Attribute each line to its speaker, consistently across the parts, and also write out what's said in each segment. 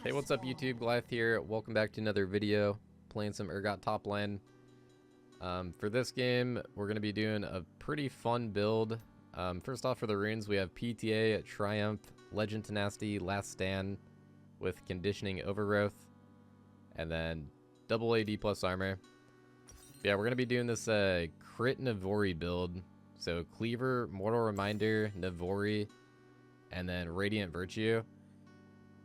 Speaker 1: Hey, what's up YouTube? Glyth here. Welcome back to another video playing some Urgot top lane. For this game, we're going to be doing a pretty fun build. First off, for the runes, we have PTA, Triumph, Legend Tenacity, Last Stand with Conditioning Overgrowth, and then double AD plus armor. Yeah, we're going to be doing this CRIT Navori build. So Cleaver, Mortal Reminder, Navori, and then Radiant Virtue.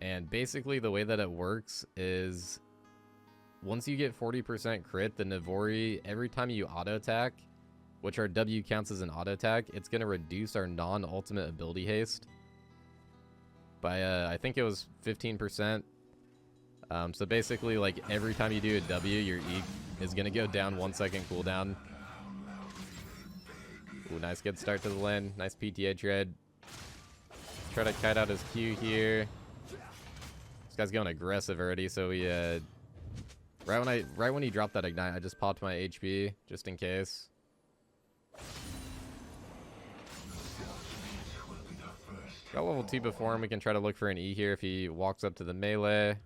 Speaker 1: And basically the way that it works is once you get 40% crit, the Navori, every time you auto attack, which our W counts as an auto attack, it's going to reduce our non-ultimate ability haste by I think it was 15%. So basically, like, every time you do a W, your E is going to go down 1 second cooldown. Ooh, nice good start to the lane. Nice PTA trade. Try to kite out his Q here. This guy's going aggressive already, so we right when he dropped that ignite, I just popped my HP just in case. Got level 2 before him. We can try to look for an E here if he walks up to the melee.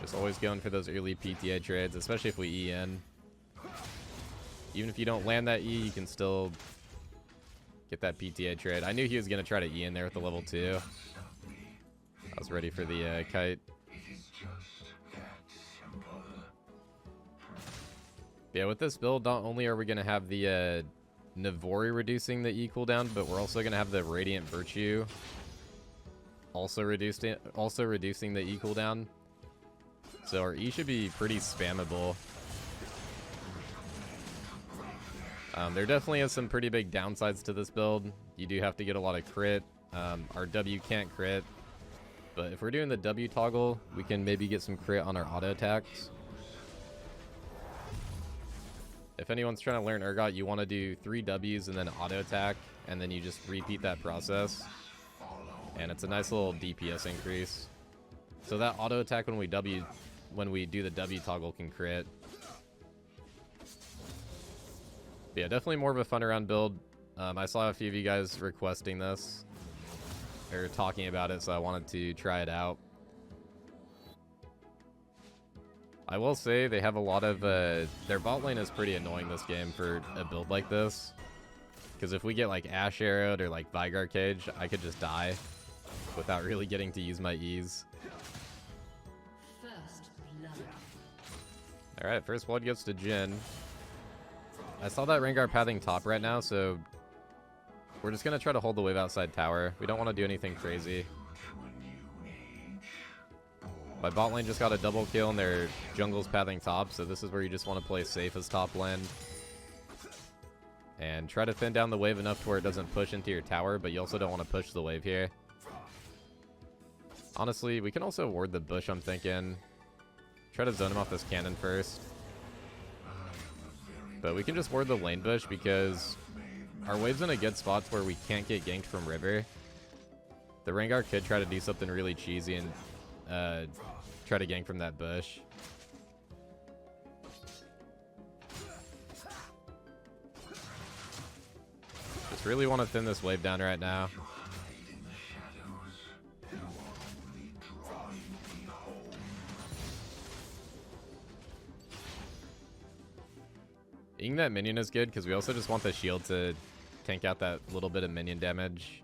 Speaker 1: Just always going for those early PTA trades, especially if we E in. Even if you don't land that E, you can still get that PTA trade. I knew he was going to try to E in there with the level 2. I was ready for the kite. Yeah, with this build, not only are we going to have the Navori reducing the E cooldown, but we're also going to have the Radiant Virtue also reducing the E cooldown. So our E should be pretty spammable. There definitely is some pretty big downsides to this build. You do have to get a lot of crit. Our W can't crit. But if we're doing the W toggle, we can maybe get some crit on our auto attacks. If anyone's trying to learn Urgot, you want to do 3 Ws and then auto attack, and then you just repeat that process. And it's a nice little DPS increase. So that auto attack when we do the W toggle can crit. But yeah, definitely more of a fun around build. I saw a few of you guys requesting this or talking about it, so I wanted to try it out. I will say they have a lot of their bot lane is pretty annoying this game for a build like this, because if we get like Ash Arrowed or like Vigar Cage, I could just die without really getting to use my E's. Alright, first blood goes to Jhin. I saw that Rengar pathing top right now, so we're just going to try to hold the wave outside tower. We don't want to do anything crazy. My bot lane just got a double kill and their jungle's pathing top, so this is where you just want to play safe as top lane. And try to thin down the wave enough to where it doesn't push into your tower, but you also don't want to push the wave here. Honestly, we can also ward the bush, I'm thinking. Try to zone him off this cannon first. But we can just ward the lane bush because our wave's in a good spot where we can't get ganked from river. The Rengar could try to do something really cheesy and try to gank from that bush. Just really want to thin this wave down right now. Eating that minion is good because we also just want the shield to tank out that little bit of minion damage.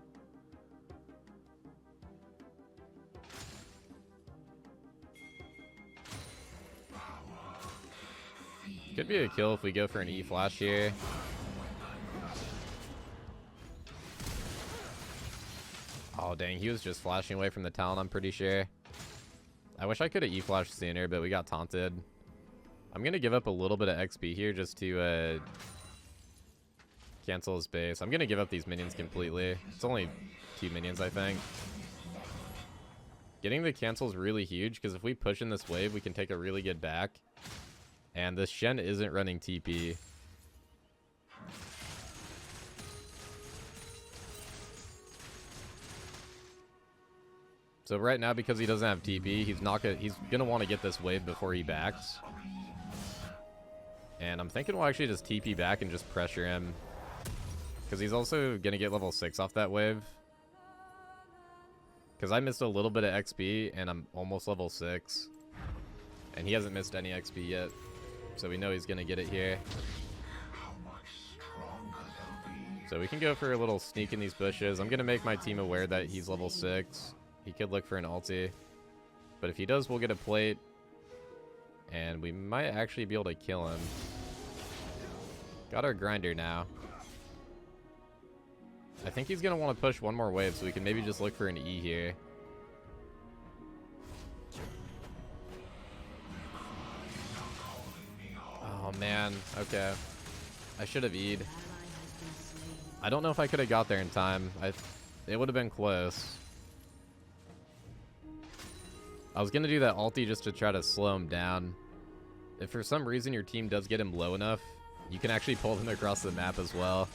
Speaker 1: Could be a kill if we go for an E flash here. Oh dang, he was just flashing away from the Talon, I'm pretty sure. I wish I could have E flashed sooner, but we got taunted. I'm going to give up a little bit of XP here just to cancel his base. I'm going to give up these minions completely. It's only 2 minions, I think. Getting the cancel is really huge because if we push in this wave, we can take a really good back. And this Shen isn't running TP. So right now, because he doesn't have TP, he's going to want to get this wave before he backs. And I'm thinking we'll actually just TP back and just pressure him. Because he's also going to get level 6 off that wave. Because I missed a little bit of XP, and I'm almost level 6. And he hasn't missed any XP yet. So we know he's going to get it here. So we can go for a little sneak in these bushes. I'm going to make my team aware that he's level 6. He could look for an ulti. But if he does, we'll get a plate. And we might actually be able to kill him. Got our grinder now. I think he's going to want to push one more wave, so we can maybe just look for an E here. Oh, man. Okay. I should have E'd. I don't know if I could have got there in time. It would have been close. I was going to do that ulti just to try to slow him down. If for some reason your team does get him low enough, you can actually pull him across the map as well.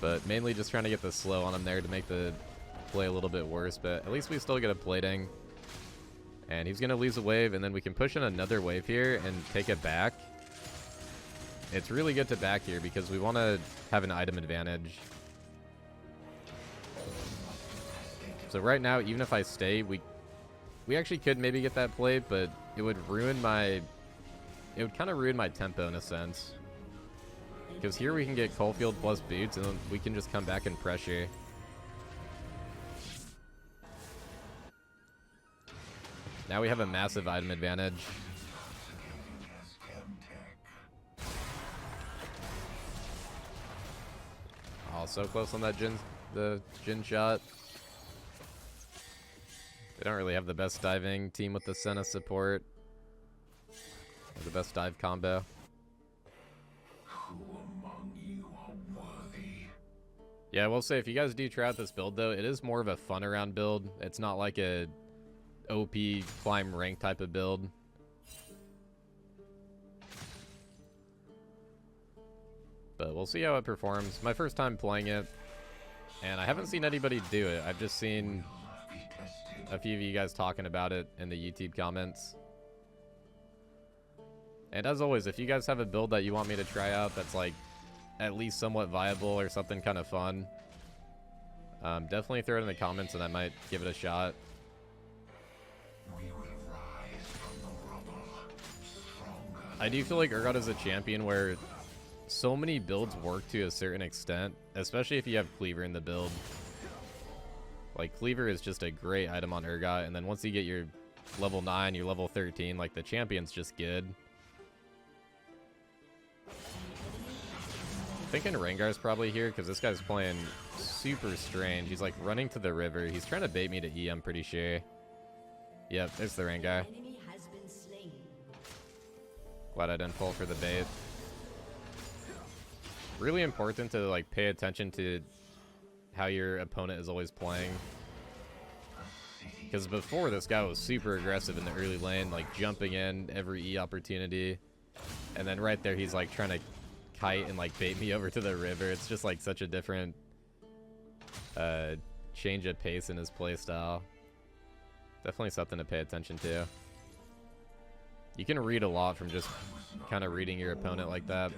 Speaker 1: But mainly just trying to get the slow on him there to make the play a little bit worse. But at least we still get a plating. And he's going to lose a wave, and then we can push in another wave here and take it back. It's really good to back here because we want to have an item advantage. So right now, even if I stay, we actually could maybe get that play, but it would ruin my... It would kind of ruin my tempo in a sense. Because here we can get Coalfield plus boots, and then we can just come back and pressure. Now we have a massive item advantage. Oh, so close on that the Jhin shot. They don't really have the best diving team with the Senna support. Or the best dive combo. Yeah, I will say, if you guys do try out this build, though, it is more of a fun around build. It's not like a OP climb rank type of build. But we'll see how it performs. My first time playing it, and I haven't seen anybody do it. I've just seen a few of you guys talking about it in the YouTube comments. And as always, if you guys have a build that you want me to try out that's like at least somewhat viable or something kind of fun, definitely throw it in the comments and I might give it a shot. I do feel like Urgot is a champion where so many builds work to a certain extent, especially if you have Cleaver in the build. Like, Cleaver is just a great item on Urgot, and then once you get your level 9, your level 13, like, the champion's just good. I'm thinking Rengar's probably here, because this guy's playing super strange. He's, like, running to the river. He's trying to bait me to E, I'm pretty sure. Yep, there's the Rengar. Glad I didn't fall for the bait. Really important to, like, pay attention to how your opponent is always playing. Because before, this guy was super aggressive in the early lane, like, jumping in every E opportunity. And then right there, he's, like, trying to kite and, like, bait me over to the river. It's just, like, such a different change of pace in his playstyle. Definitely something to pay attention to. You can read a lot from just kind of reading your opponent like that.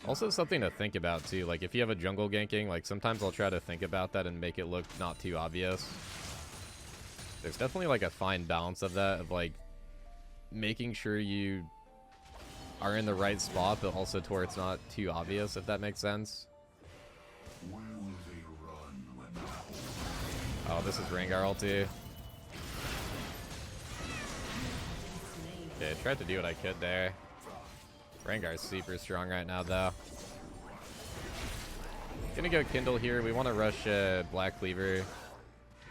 Speaker 1: Also something to think about too, like if you have a jungle ganking, like sometimes I'll try to think about that and make it look not too obvious. There's definitely like a fine balance of that, of like making sure you are in the right spot, but also to where it's not too obvious, if that makes sense. Oh, this is Rengar ulti. Okay, I tried to do what I could there. Rengar's super strong right now, though. Gonna go Kindle here. We want to rush Black Cleaver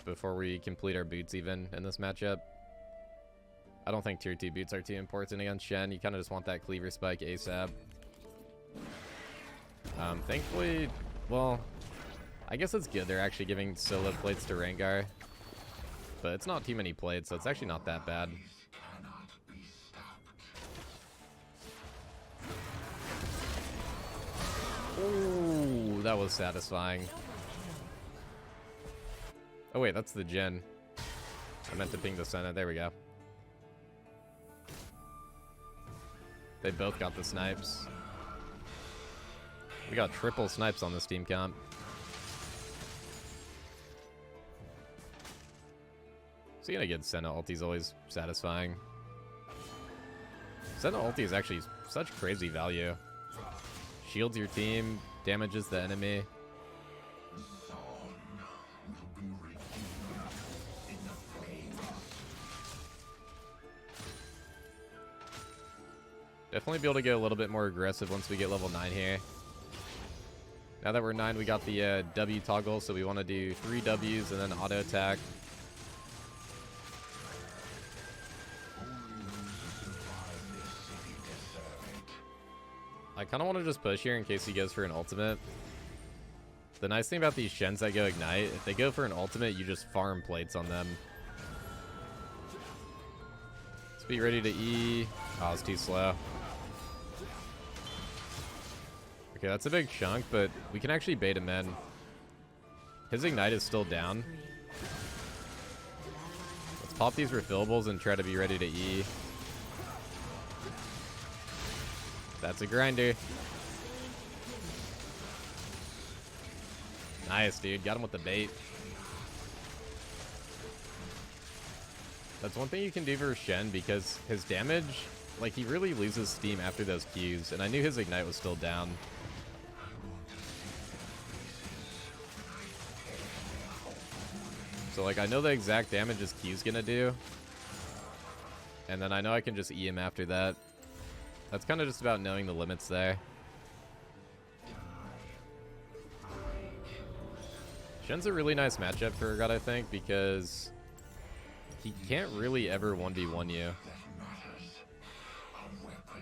Speaker 1: before we complete our boots even in this matchup. I don't think tier 2 boots are too important against Shen. You kind of just want that Cleaver spike ASAP. Thankfully, well, I guess it's good they're actually giving solo plates to Rengar. But it's not too many plates, so it's actually not that bad. Ooh, that was satisfying. Oh wait, that's the Jhin. I meant to ping the Senna. There we go. They both got the snipes. We got triple snipes on this team comp. Seeing a good Senna ulti is always satisfying. Senna ulti is actually such crazy value. Shields your team, damages the enemy. Definitely be able to get a little bit more aggressive once we get level 9 here. Now that we're 9, we got the W toggle, so we want to do 3 Ws and then auto attack. I kind of want to just push here in case he goes for an ultimate. The nice thing about these Shens that go Ignite, if they go for an ultimate, you just farm plates on them. Let's be ready to E. Oh, it's too slow. Okay, that's a big chunk, but we can actually bait him in. His Ignite is still down. Let's pop these refillables and try to be ready to E. That's a grinder. Nice, dude. Got him with the bait. That's one thing you can do for Shen, because his damage, like, he really loses steam after those Qs, and I knew his Ignite was still down. So, like, I know the exact damage his Q's gonna do, and then I know I can just E him after that. That's kind of just about knowing the limits there. Shen's a really nice matchup for Urgot, I think, because he can't really ever 1v1 you.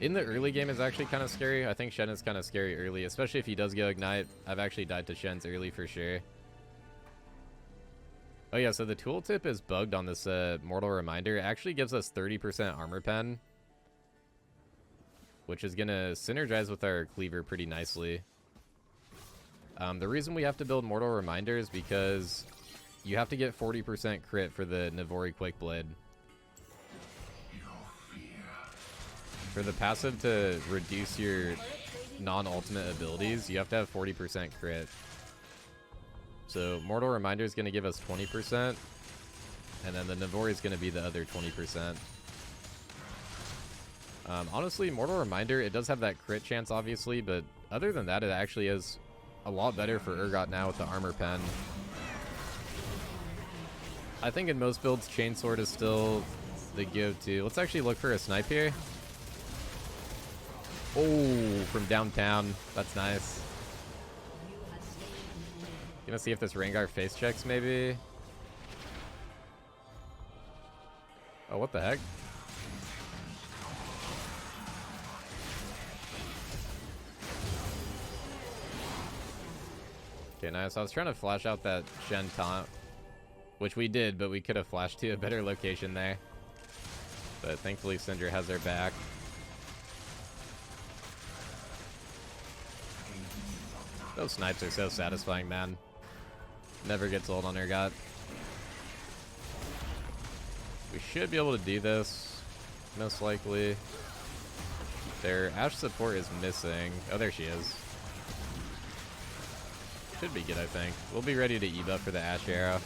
Speaker 1: In the early game is actually kind of scary. I think Shen is kind of scary early, especially if he does go Ignite. I've actually died to Shen's early for sure. Oh yeah, so the tooltip is bugged on this Mortal Reminder. It actually gives us 30% armor pen, which is going to synergize with our cleaver pretty nicely. The reason we have to build Mortal Reminder is because you have to get 40% crit for the Navori Quickblade. For the passive to reduce your non-ultimate abilities, you have to have 40% crit. So Mortal Reminder is going to give us 20%, and then the Navori is going to be the other 20%. Honestly, Mortal Reminder, it does have that crit chance, obviously, but other than that, it actually is a lot better for Urgot now with the armor pen. I think in most builds, Chainsword is still the go-to. Let's actually look for a snipe here. Oh, from downtown. That's nice. Gonna see if this Rengar face checks, maybe. Oh, what the heck? Okay, nice. I was trying to flash out that Shen taunt, which we did, but we could have flashed to a better location there. But thankfully, Syndra has their back. Those snipes are so satisfying, man. Never gets old on Urgot. We should be able to do this, most likely. Their Ashe support is missing. Oh, there she is. Should be good, I think. We'll be ready to E-buff for the Ashe arrow.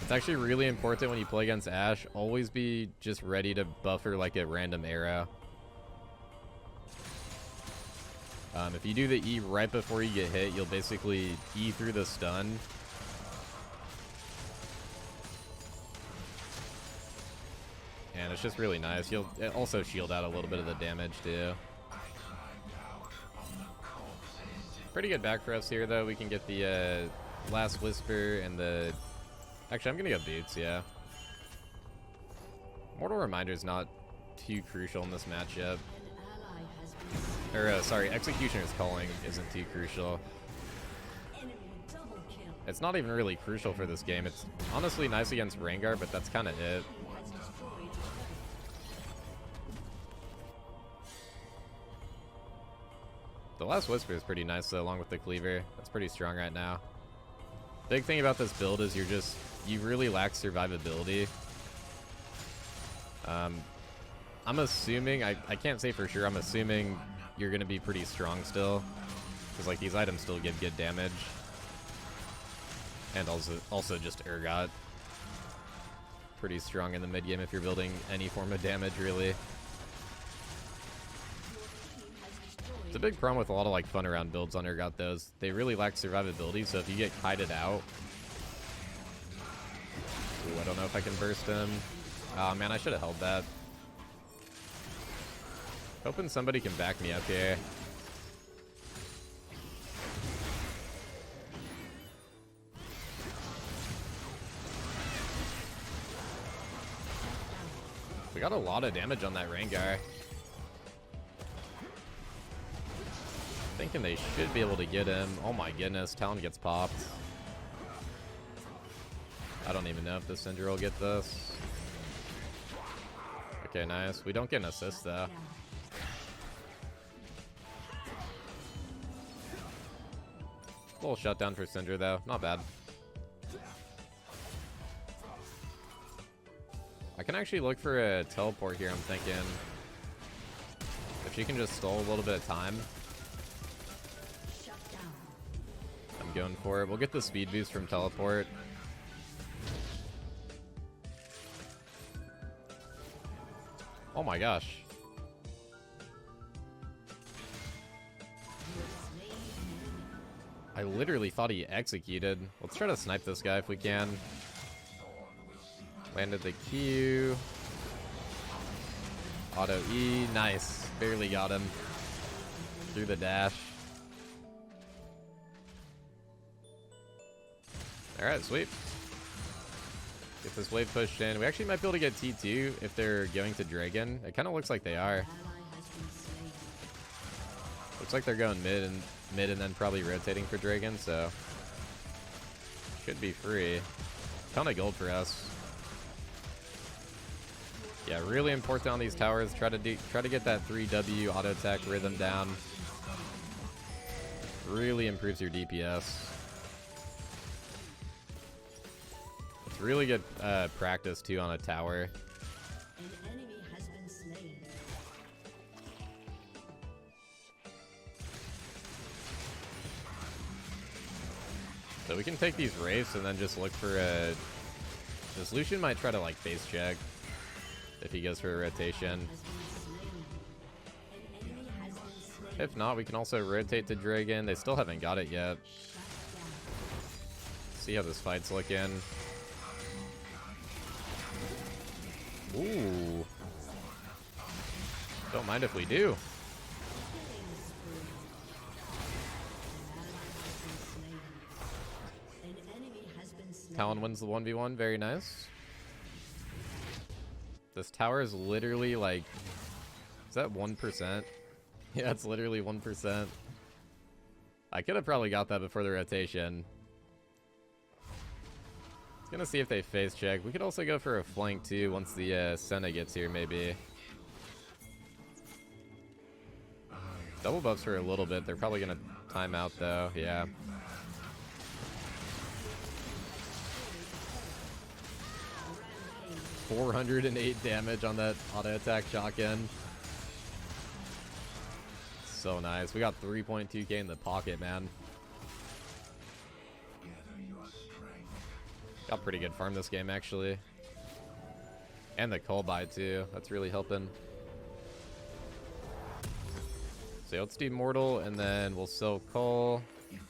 Speaker 1: It's actually really important when you play against Ashe. Always be just ready to buffer like a random arrow. If you do the E right before you get hit, you'll basically E through the stun. And it's just really nice. You'll also shield out a little bit of the damage too. Pretty good back for us here, though. We can get the Last Whisper and the... Actually, I'm going to go Boots, yeah. Mortal Reminder is not too crucial in this matchup. Or, sorry, Executioner's Calling isn't too crucial. It's not even really crucial for this game. It's honestly nice against Rengar, but that's kind of it. The Last Whisper is pretty nice, though, along with the Cleaver. That's pretty strong right now. Big thing about this build is you really lack survivability. I'm assuming, I can't say for sure, I'm assuming you're going to be pretty strong still. Because, like, these items still give good damage. And also just Urgot. Pretty strong in the mid game if you're building any form of damage, really. It's a big problem with a lot of like fun around builds on Urgot, though. They really lack survivability, so if you get kited out... Ooh, I don't know if I can burst him. Oh man, I should have held that. Hoping somebody can back me up here. We got a lot of damage on that Rengar. Thinking they should be able to get him. Oh my goodness, Talon gets popped. I don't even know if the Syndra will get this. Okay, nice. We don't get an assist though. Little shutdown for Syndra though, not bad. I can actually look for a teleport here, I'm thinking. If she can just stall a little bit of time. I'm going for it. We'll get the speed boost from teleport. Oh my gosh. I literally thought he executed. Let's try to snipe this guy if we can. Landed the Q. Auto E. Nice. Barely got him. Through the dash. Alright, sweet. Get this wave pushed in. We actually might be able to get T2 if they're going to Dragon. It kind of looks like they are. Looks like they're going mid and then probably rotating for Dragon, so should be free. Ton of gold for us. Yeah, really important on these towers. Try to get that 3W auto attack rhythm down. Really improves your DPS. It's really good practice too on a tower.
Speaker 2: An enemy has been slain.
Speaker 1: So we can take these wraiths and then just look for a... This Lucian might try to like face check if he goes for a rotation. If not, we can also rotate to Dragon. They still haven't got it yet. See how this fight's looking. Ooh. Don't mind if we do. Talon wins the 1v1. Very nice. This tower is literally like... Is that 1%? Yeah, it's literally 1%. I could have probably got that before the rotation. It's gonna see if they face check. We could also go for a flank too once the Senna gets here, maybe. Double buffs for a little bit. They're probably gonna time out though. Yeah. $408 damage on that auto attack shotgun. So nice. We got 3.2k in the pocket, man. Got pretty good farm this game, actually. And the cull buy, too. That's really helping. So let's do Mortal, and then we'll sell cull,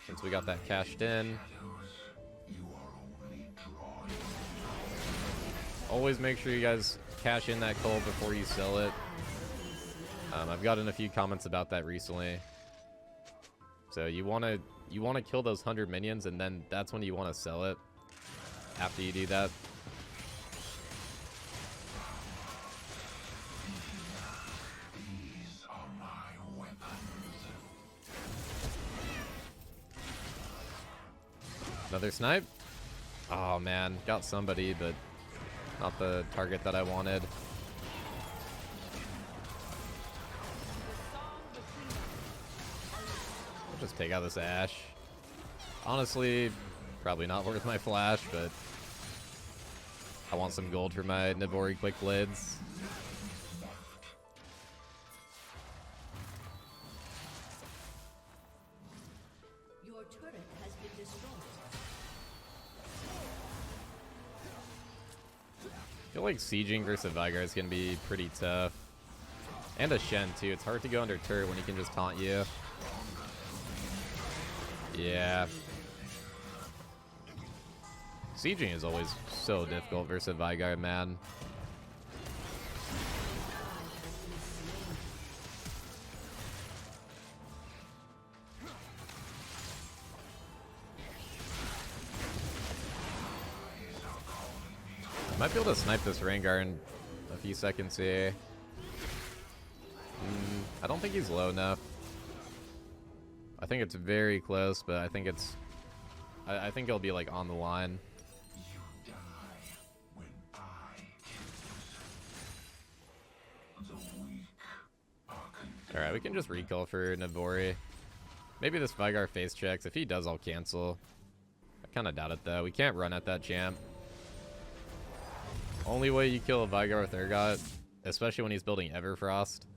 Speaker 1: since we got that cashed in. Always make sure you guys cash in that cull before you sell it. I've gotten a few comments about that recently. So you want to kill those 100 minions, and then that's when you want to sell it. After you do that.
Speaker 3: These are my weapons.
Speaker 1: Another snipe. Oh man, got somebody, but not the target that I wanted. I'll just take out this Ashe. Honestly, probably not worth my flash, but I want some gold for my Nibori quick blades.
Speaker 2: Your turret has been destroyed.
Speaker 1: feel like sieging versus Vigar is going to be pretty tough. And a Shen, too. It's hard to go under turret when he can just taunt you. Yeah. Sieging is always so difficult versus Vigar, man. I might be able to snipe this Rengar in a few seconds here. I don't think he's low enough. I think it's very close, but I think it's... I think he'll be like on the line.
Speaker 3: You die when I kill. The weak are condemned.
Speaker 1: Alright, we can just recall for Navori. Maybe this Vigar face checks. If he does, I'll cancel. I kind of doubt it, though. We can't run at that champ. Only way you kill a Vigar with Urgot, especially when he's building Everfrost.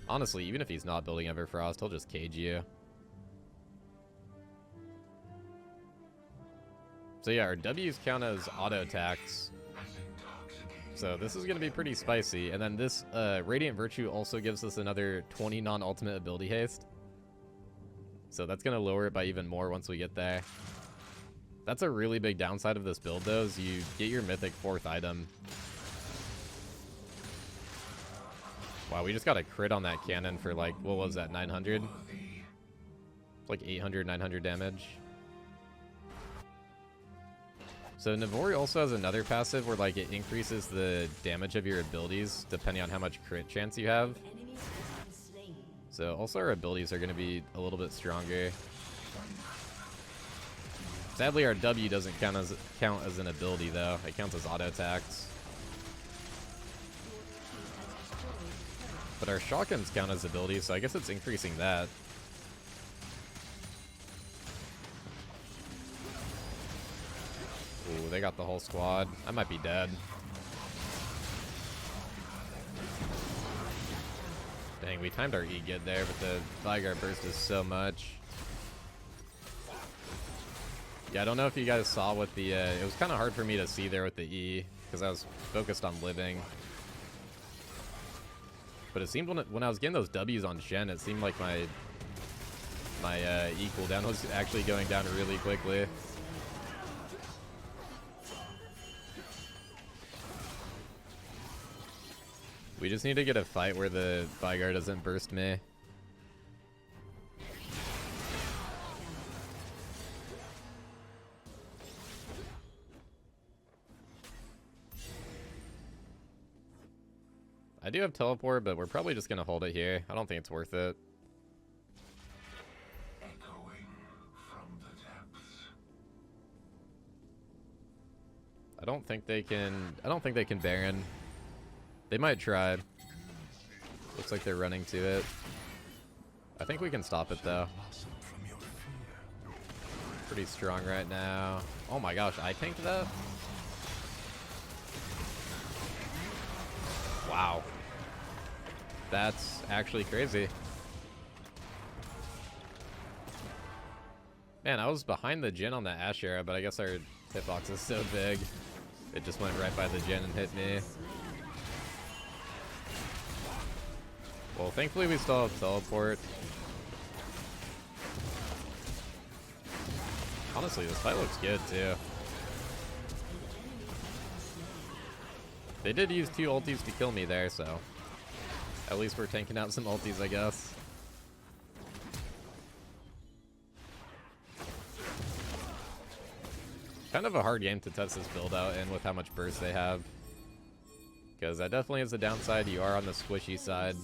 Speaker 1: Honestly, even if he's not building Everfrost, he'll just cage you. So yeah, our W's count as auto attacks. So this is going to be pretty spicy. And then this Radiant Virtue also gives us another 20 non-ultimate ability haste. So that's going to lower it by even more once we get there. That's a really big downside of this build, though, is you get your mythic 4th item. Wow, we just got a crit on that cannon for, like, what was that, 900? It's like 800, 900 damage. So Navori also has another passive where, like, it increases the damage of your abilities depending on how much crit chance you have. So also our abilities are going to be a little bit stronger. Sadly, our W doesn't count as an ability, though. It counts as auto attacks. But our shotguns count as abilities, so I guess it's increasing that. Ooh, they got the whole squad. I might be dead. Dang, we timed our E good there, but the Vigar burst is so much. Yeah, I don't know if you guys saw what the... it was kind of hard for me to see there with the E, because I was focused on living. But it seemed when I was getting those W's on Shen, it seemed like my E cooldown was actually going down really quickly. We just need to get a fight where the Vigar doesn't burst me. I do have teleport, but we're probably just gonna hold it here. I don't think it's worth it.
Speaker 3: Echoing from the depths.
Speaker 1: I don't think they can Baron. They might try. Looks like they're running to it. I think we can stop it though. Pretty strong right now. Oh my gosh, I tanked that? Wow. That's actually crazy. Man, I was behind the Jhin on the Ashe era, but I guess our hitbox is so big. It just went right by the Jhin and hit me. Well, thankfully we still have teleport. Honestly, this fight looks good too. They did use 2 ultis to kill me there, so at least we're tanking out some ultis, I guess. Kind of a hard game to test this build out in with how much burst they have. Because that definitely is the downside. You are on the squishy side.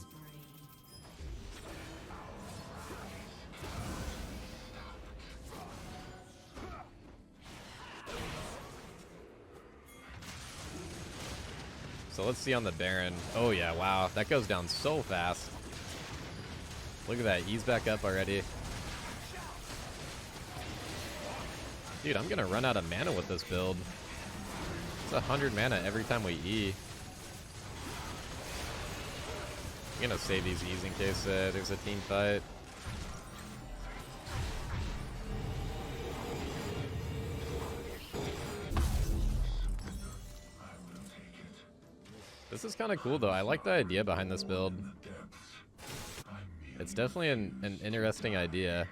Speaker 1: So let's see on the Baron. Oh yeah, wow. That goes down so fast. Look at that. He's back up already. Dude, I'm going to run out of mana with this build. It's 100 mana every time we E. I'm going to save these E's in case there's a team fight. This is kind of cool though. I like the idea behind this build. It's definitely an interesting idea.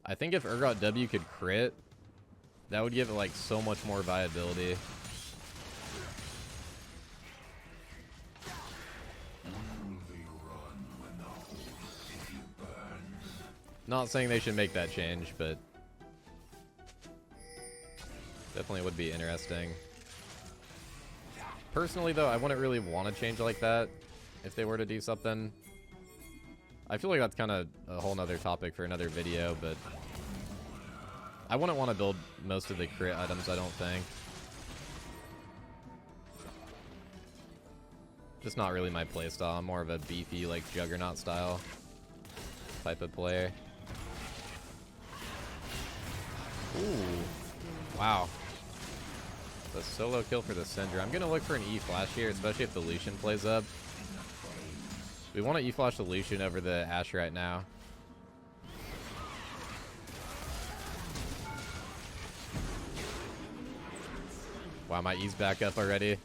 Speaker 1: I think if Urgot W could crit, that would give it like so much more viability. Not saying they should make that change, but definitely would be interesting. Personally though, I wouldn't really want to change like that if they were to do something. I feel like that's kind of a whole nother topic for another video, but I wouldn't want to build most of the crit items, I don't think. Just not really my playstyle. I'm more of a beefy, like, Juggernaut style type of player. Ooh. Wow. The solo kill for the Syndra. I'm going to look for an E-Flash here, especially if the Lucian plays up. We want to E-Flash the Lucian over the Ashe right now. Wow, my E's back up already.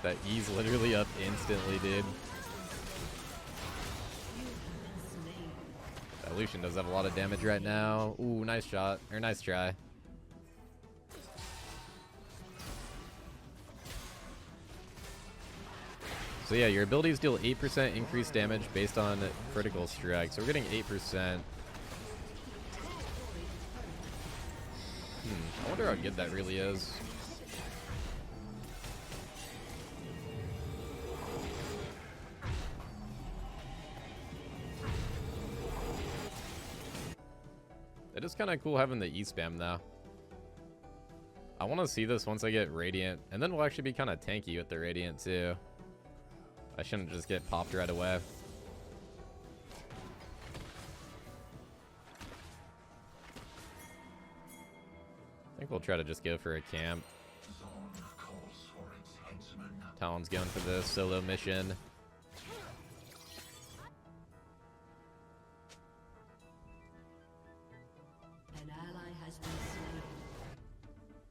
Speaker 1: That E's literally up instantly, dude. That Lucian does have a lot of damage right now. Ooh, nice shot. Or nice try. So yeah, your abilities deal 8% increased damage based on critical strike. So we're getting 8%. I wonder how good that really is. It is kind of cool having the E-spam though. I want to see this once I get Radiant, and then we'll actually be kind of tanky with the Radiant too. I shouldn't just get popped right away. I think we'll try to just go for a camp. Talon's going for the solo mission.
Speaker 2: An ally has been slain.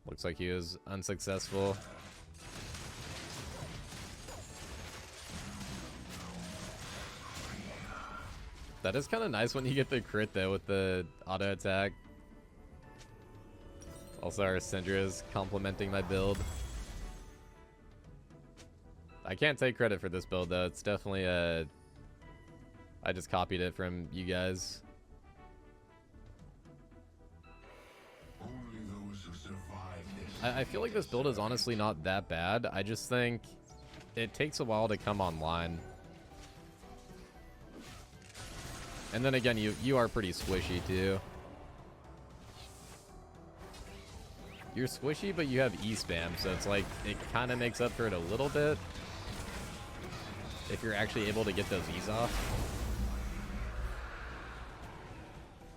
Speaker 1: Looks like he was unsuccessful. That is kind of nice when you get the crit though with the auto attack. Also, our Syndra is complementing my build. I can't take credit for this build though. It's definitely I just copied it from you guys.
Speaker 3: Only those who survive this.
Speaker 1: I feel like this build is honestly not that bad. I just think it takes a while to come online. And then again, you are pretty squishy too. You're squishy, but you have E-spam, so it's like, it kind of makes up for it a little bit. If you're actually able to get those E's off.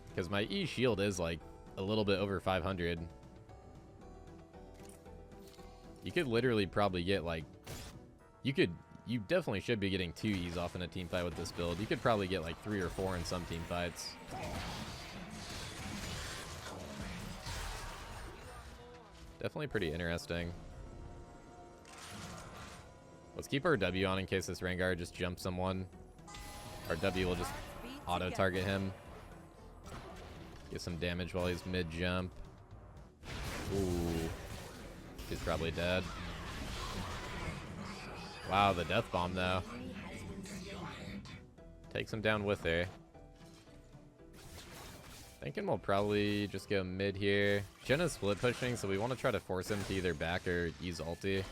Speaker 1: Because my E shield is like a little bit over 500. You could literally probably get like, you definitely should be getting 2 E's off in a team fight with this build. You could probably get like 3 or 4 in some team fights. Definitely pretty interesting. Let's keep our W on in case this Rengar just jumps someone. Our W will just auto-target him. Get some damage while he's mid-jump. Ooh. He's probably dead. Wow, the death bomb though. Takes him down with her. Thinking we'll probably just go mid here. Jhin is split pushing, so we want to try to force him to either back or use ulti.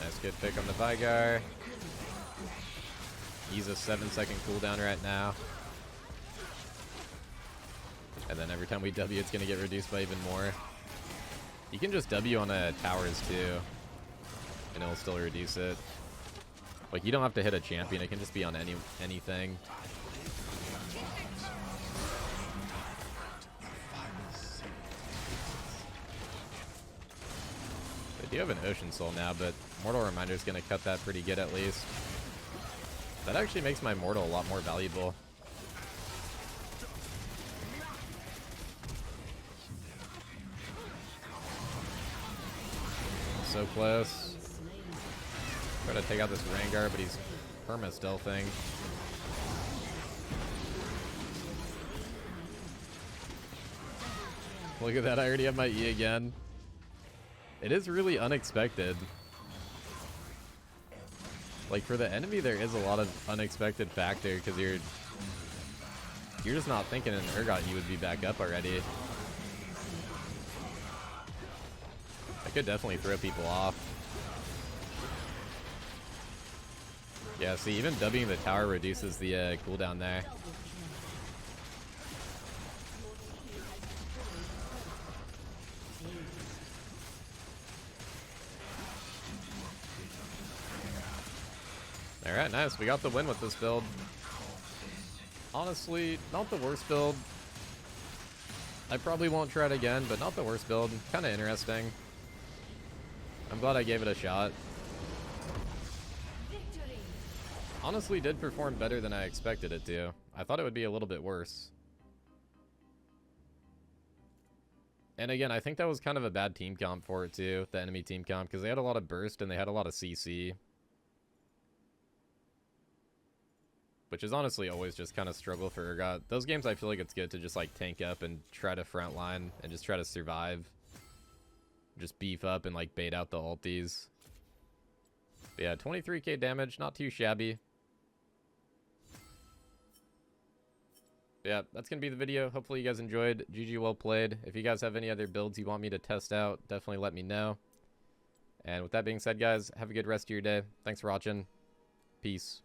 Speaker 1: Nice good pick on the Vigar. He's a 7-second cooldown right now. And then every time we W, it's going to get reduced by even more. You can just W on towers too, and it'll still reduce it. Like, you don't have to hit a champion, it can just be on anything. They do have an Ocean Soul now, but Mortal Reminder is going to cut that pretty good at least. That actually makes my mortal a lot more valuable. So close. Try to take out this Rengar, but he's perma-stealthing. Look at that, I already have my E again. It is really unexpected. Like, for the enemy, there is a lot of unexpected factor, because you're just not thinking in Urgot you would be back up already. I could definitely throw people off. Yeah, see, even Wing the tower reduces the cooldown there. Alright, nice. We got the win with this build. Honestly, not the worst build. I probably won't try it again, but not the worst build. Kind of interesting. I'm glad I gave it a shot. Honestly, did perform better than I expected it to. I thought it would be a little bit worse. And again, I think that was kind of a bad team comp for it too, the enemy team comp, because they had a lot of burst and they had a lot of CC. Which is honestly always just kind of struggle for Urgot. Those games I feel like it's good to just like tank up and try to frontline and just try to survive. Just beef up and like bait out the ultis. But yeah, 23k damage, not too shabby. But yeah, that's going to be the video. Hopefully you guys enjoyed. GG, well played. If you guys have any other builds you want me to test out, definitely let me know. And with that being said, guys, have a good rest of your day. Thanks for watching. Peace.